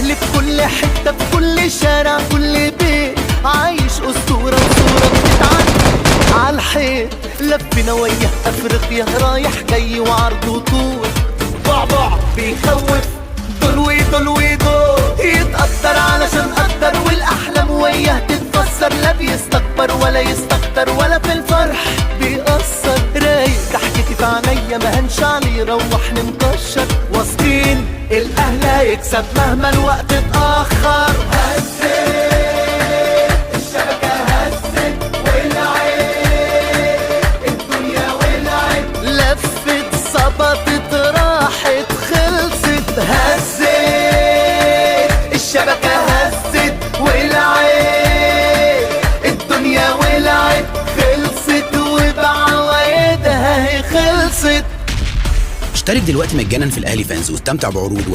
اللي في كل حتة في كل شارع كل بيت عايش أسطورة وصورة بتتعلق عالحيط. لفينا وياه أفريقيا رايح جاي وعرض وطول، بعبع بيخوف دول ودول ودول، يتقدر علشان قدر والأحلام وياه تتفسر، لا بيستكبر ولا يستكتر ولا في الفرح بيأثر. رايق ضحكتي في عينيا ما هنش عليه روحني مكشر، واثقين الأهل هيكسب مهما الوقت اتأخر. ظبطت راحت خلصت، هزت الشبكة هزت ولعت الدنيا ولعت، خلصت وبعوايدها هي خلصت. اشترك دلوقتي مجانا في الاهلي فانز واستمتع بعروض